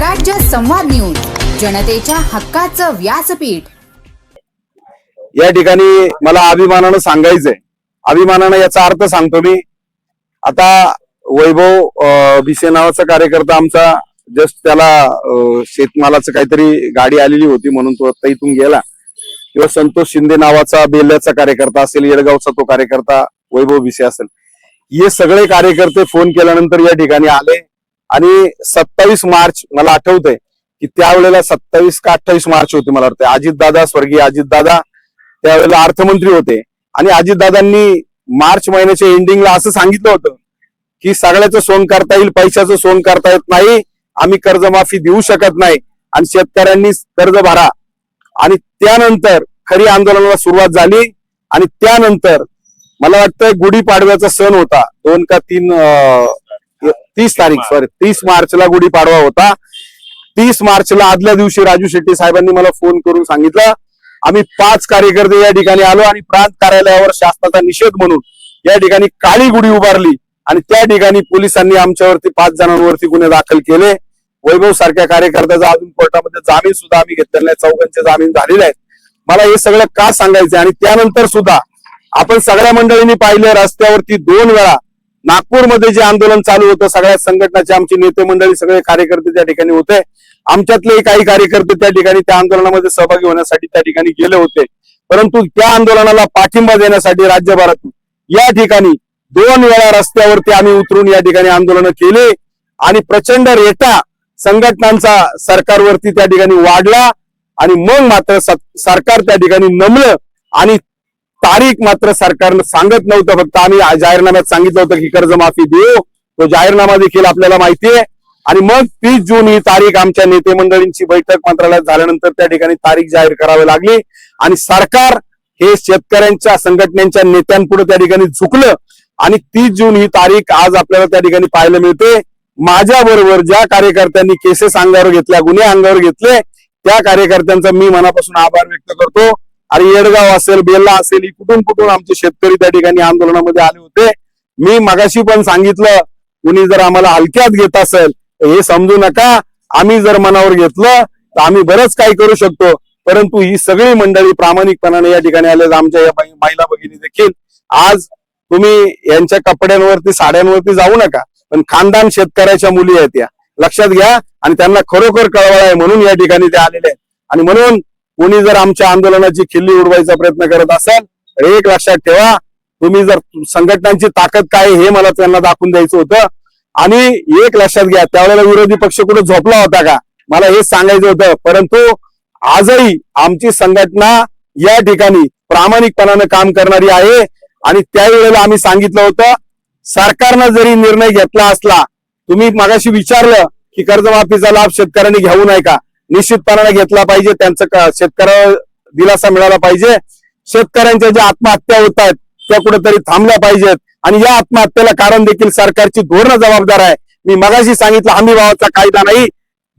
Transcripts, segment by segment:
स्वराज्य संवाद न्यूज, जनतेच्या हक्काचं व्यासपीठ। या ठिकाणी मला अभिमानानं सांगायचंय, अभिमानानं याचा अर्थ सांगतो मी। आता वैभव भिसे नावाचा कार्यकर्ता आमचा जस्ट त्याला शेतमालाचं काहीतरी गाडी आलेली होती म्हणून तो आता इथून गेला, किंवा संतोष शिंदे नावाचा बेल्याचा कार्यकर्ता असेल, येडगावचा तो कार्यकर्ता वैभव भिसे असेल, हे सगळे कार्यकर्ते फोन केल्यानंतर या ठिकाणी आले। आणि 27 मार्च मला आठवतंय की त्यावेळेला 27 का 28 मार्च होते मला वाटतं, अजितदादा, स्वर्गीय अजितदादा त्यावेळेला अर्थमंत्री होते आणि अजितदादांनी मार्च महिन्याच्या एंडिंगला असं सांगितलं होतं की सगळ्याचं सोंग करता येईल, पैशाचं सोंग करता येत नाही, आम्ही कर्जमाफी देऊ शकत नाही आणि शेतकऱ्यांनी कर्ज भरा। आणि त्यानंतर खरी आंदोलनाला सुरुवात झाली आणि त्यानंतर मला वाटतं गुढीपाडव्याचा सण होता, 2 का 30 मार्चला गुढीपाडवा होता। 30 मार्चला आदल्या दिवशी राजू शेट्टी साहेबांनी मला फोन करून सांगितलं, आम्ही 5 कार्यकर्ते या ठिकाणी आलो आणि प्रांत कार्यालयावर शासनाचा निषेध म्हणून या ठिकाणी काळी गुढी उभारली आणि त्या ठिकाणी पोलिसांनी आमच्यावरती 5 जणांवरती गुन्हे दाखल केले। वैभव सारख्या कार्यकर्त्याचा अजून कोर्टामध्ये जामीन सुद्धा आम्ही घेतलेला नाही, 4 जामीन झालेले आहेत। मला हे सगळं का सांगायचं, आणि त्यानंतर सुद्धा आपण सगळ्या मंडळींनी पाहिलं रस्त्यावरती 2 वेळा नागपूरमध्ये जे आंदोलन चालू होतं, सगळ्या संघटनाचे आमचे नेते मंडळी सगळे कार्यकर्ते त्या ठिकाणी होते। आमच्यातले काही कार्यकर्ते त्या ठिकाणी त्या आंदोलनामध्ये सहभागी होण्यासाठी त्या ठिकाणी गेले होते, परंतु त्या आंदोलनाला पाठिंबा देण्यासाठी राज्यभरातून या ठिकाणी 2 वेळा रस्त्यावरती आम्ही उतरून या ठिकाणी आंदोलन केले आणि प्रचंड रेटा संघटनांचा सरकारवरती त्या ठिकाणी वाढला आणि मग मात्र सरकार त्या ठिकाणी नमलं आणि तारीख मात्र सरकारनं सांगत नव्हतं, फक्त आम्ही जाहीरनाम्यात सांगितलं होतं की कर्जमाफी देऊ, तो जाहीरनामा देखील आपल्याला माहितीये। आणि मग 30 जून ही तारीख आमच्या नेते मंडळींची बैठक मंत्रालयात झाल्यानंतर त्या ठिकाणी तारीख जाहीर करावी लागली आणि सरकार हे शेतकऱ्यांच्या संघटनेच्या नेत्यांपुढे त्या ठिकाणी झुकलं आणि 30 जून ही तारीख आज आपल्याला त्या ठिकाणी पाहायला मिळते। माझ्या बरोबर ज्या कार्यकर्त्यांनी केसेस अंगावर घेतल्या, गुन्हे अंगावर घेतले, त्या कार्यकर्त्यांचा मी मनापासून आभार व्यक्त करतो। आणि येडगाव असेल, बेल्ला असेल, कुठून कुठून आमचे शेतकरी त्या ठिकाणी आंदोलनामध्ये आले होते। मी मगाशी पण सांगितलं, कुणी जर आम्हाला हलक्यात घेत असेल हे समजू नका, आम्ही जर मनावर घेतलं तर आम्ही बरंच काही करू शकतो। परंतु ही सगळी मंडळी प्रामाणिकपणाने या ठिकाणी आले। आमच्या या महिला भगिनी देखील, आज तुम्ही यांच्या कपड्यांवरती, साड्यांवरती जाऊ नका, पण खानदान शेतकऱ्याच्या मुली आहेत, या लक्षात घ्या आणि त्यांना खरोखर कळवळ आहे म्हणून या ठिकाणी ते आलेले आहेत। आणि म्हणून कोणी जर आमच्या आंदोलनाची खिल्ली उडवायचा प्रयत्न करत असाल तर एक लक्षात ठेवा, तुम्ही जर संघटनांची ताकद काय हे मला त्यांना दाखवून द्यायचं होतं। आणि एक लक्षात घ्या, त्यावेळेला विरोधी पक्ष कुठे झोपला होता का, मला हेच सांगायचं होतं। परंतु आजही आमची संघटना या ठिकाणी प्रामाणिकपणाने काम करणारी आहे आणि त्यावेळेला आम्ही सांगितलं होतं, सरकारनं जरी निर्णय घेतला असला, तुम्ही मगाशी विचारलं की कर्जमाफीचा लाभ शेतकऱ्यांनी घेऊ नये का, निश्चितपणाने घेतला पाहिजे, त्यांचं शेतकऱ्याला दिलासा मिळाला पाहिजे। शेतकऱ्यांच्या ज्या आत्महत्या होत आहेत त्या कुठेतरी थांबल्या पाहिजेत आणि या आत्महत्येला कारण देखील सरकारची धोरणं जबाबदार आहे। मी मगाशी सांगितलं, हमी भावाचा कायदा नाही,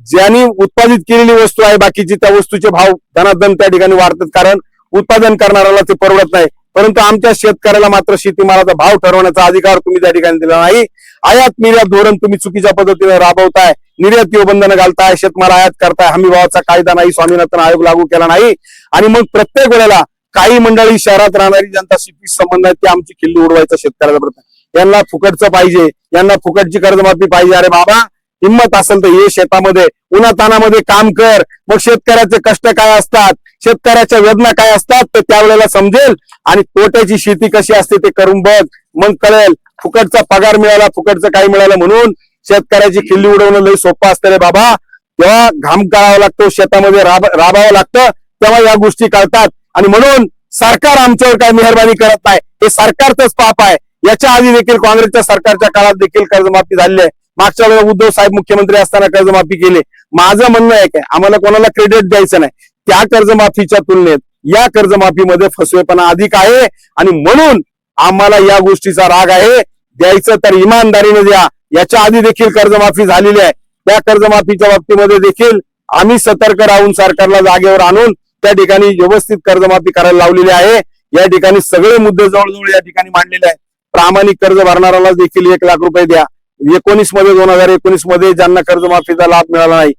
ज्यांनी उत्पादित केलेली वस्तू आहे बाकीची त्या वस्तूचे भाव धनाधन त्या ठिकाणी वाढतात, कारण उत्पादन करणाऱ्याला ते परवडत नाही, परंतु आमच्या शेतकऱ्याला मात्र शेतीमालाचा भाव ठरवण्याचा अधिकार तुम्ही त्या ठिकाणी दिला नाही। आयात निर्यात धोरण तुम्ही चुकीच्या पद्धतीने राबवताय, निर्यातीवर बंधनं घालताय, शेतमाल आयात करताय, हमी भावाचा कायदा नाही, स्वामीनाथन आयोग लागू केला नाही। आणि मग प्रत्येक वेळेला काही मंडळी शहरात राहणारी जनता शेतीशी संबंध आहेत, ते आमची खिल्ली उडवायचा शेतकऱ्याचा प्रयत्न, यांना फुकटचं पाहिजे, यांना फुकटची कर्जमाफी पाहिजे। अरे बाबा, हिंमत असेल तर ये शेतामध्ये उन्हातानामध्ये काम कर, मग शेतकऱ्याचे कष्ट काय असतात, शेतकऱ्याच्या वेदना काय असतात ते त्यावेळेला समजेल आणि तोट्याची शेती कशी असते ते करून बघ, मग कळेल। फुकटचा पगार मिळाला, फुकटचं काय मिळालं म्हणून शेतकऱ्याची खिल्ली उडवणं लई सोपं असतं रे बाबा, तेव्हा घाम काढावा लागतो, शेतामध्ये राबावं लागतं, तेव्हा या गोष्टी कळतात। आणि म्हणून सरकार आमच्यावर काय मेहरबानी करत नाही, हे सरकारचंच पाप आहे। याच्या आधी देखील काँग्रेसच्या सरकारच्या काळात देखील कर्जमाफी झाली आहे, मागच्या वेळेला उद्धव साहेब मुख्यमंत्री असताना कर्जमाफी केली। माझं म्हणणं आहे काय, आम्हाला कोणाला क्रेडिट द्यायचं नाही, त्या कर्जमाफीच्या तुलनेत या कर्जमाफीमध्ये फसवेपणा अधिक आहे आणि म्हणून आम्हाला या गोष्टीचा राग आहे। द्यायचं तर इमानदारीने द्या, याच्या आधी देखील कर्जमाफी झालेली आहे, त्या कर्जमाफीच्या बाबतीमध्ये देखील आम्ही सतर्क राहून सरकारला जागेवर आणून त्या ठिकाणी व्यवस्थित कर्जमाफी करायला लावलेली आहे। या ठिकाणी सगळे मुद्दे जवळजवळ या ठिकाणी मांडलेले आहेत। प्रामाणिक कर्ज भरणाऱ्याला देखील 1 लाख रुपये द्या, 2019 मध्ये ज्यांना कर्जमाफीचा लाभ मिळाला नाही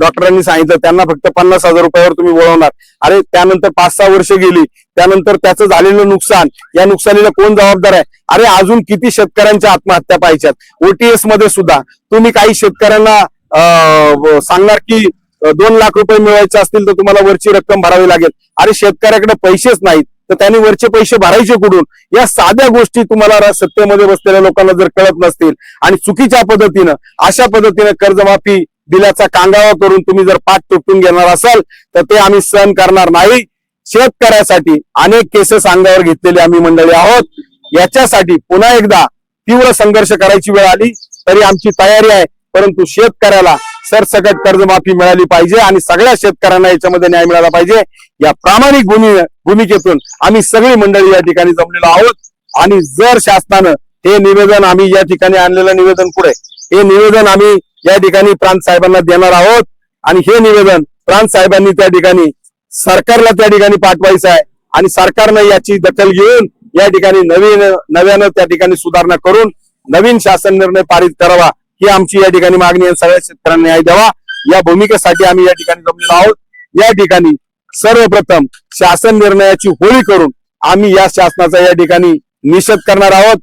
डॉक्टरांनी सांगितलं त्यांना फक्त 50,000 रुपयावर तुम्ही वळवणार. अरे त्यानंतर 5-6 वर्ष गेली, त्यानंतर त्याचं झालेलं नुकसान, या नुकसानीला कोण जबाबदार आहे? अरे अजून किती शेतकऱ्यांच्या आत्महत्या पाहिजेत? ओटीएस मध्ये सुद्धा तुम्ही काही शेतकऱ्यांना सांगणार की 2 लाख रुपये मिळवायचे असतील तर तुम्हाला वरची रक्कम भरावी लागेल. अरे शेतकऱ्याकडे पैसेच नाहीत तर त्यांनी वरचे पैसे भरायचे कुठून? या साध्या गोष्टी तुम्हाला सत्तेमध्ये बसलेल्या लोकांना जर कळत नसतील आणि चुकीच्या पद्धतीनं अशा पद्धतीनं कर्जमाफी दिल्याचा कांगावा करून तुम्ही जर पाठ तुटून घेणार असाल तर ते आम्ही सहन करणार नाही. शेतकऱ्यासाठी अनेक केसेस अंगावर घेतलेली आम्ही मंडळी आहोत. याच्यासाठी पुन्हा एकदा तीव्र संघर्ष करायची वेळ आली तरी आमची तयारी आहे, परंतु शेतकऱ्याला सरसकट कर्जमाफी मिळाली पाहिजे आणि सगळ्या शेतकऱ्यांना याच्यामध्ये न्याय मिळाला पाहिजे. या प्रामाणिक भूमिकेतून आम्ही सगळी मंडळी या ठिकाणी जमलेलो आहोत. आणि जर शासनानं हे निवेदन, आम्ही या ठिकाणी आणलेलं निवेदन पुढे, हे निवेदन आम्ही या ठिकाणी प्रांत साहेबांना देणार आहोत आणि हे निवेदन प्रांत साहेबांनी त्या ठिकाणी सरकारला त्या ठिकाणी पाठवायचं आहे आणि सरकारनं याची दखल घेऊन या ठिकाणी नव्यानं त्या ठिकाणी सुधारणा करून नवीन शासन निर्णय पारित करावा ही आमची या ठिकाणी मागणी आहे. सगळ्या शेतकऱ्यांना न्याय द्यावा या भूमिकेसाठी आम्ही या ठिकाणी जमलेलो आहोत. या ठिकाणी सर्वप्रथम शासन निर्णयाची होळी करून आम्ही या शासनाचा या ठिकाणी निषेध करणार आहोत.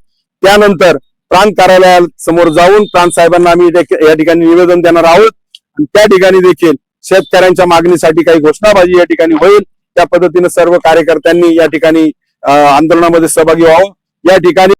त्यानंतर प्रांत कार्यालयासमोर जाऊन प्रांत साहेबांना आम्ही या ठिकाणी निवेदन देणार आहोत आणि त्या ठिकाणी देखील शेतकऱ्यांच्या मागणीसाठी काही घोषणाबाजी या ठिकाणी होईल. त्या पद्धतीने सर्व कार्यकर्त्यांनी या ठिकाणी आंदोलनामध्ये सहभागी व्हावं. या ठिकाणी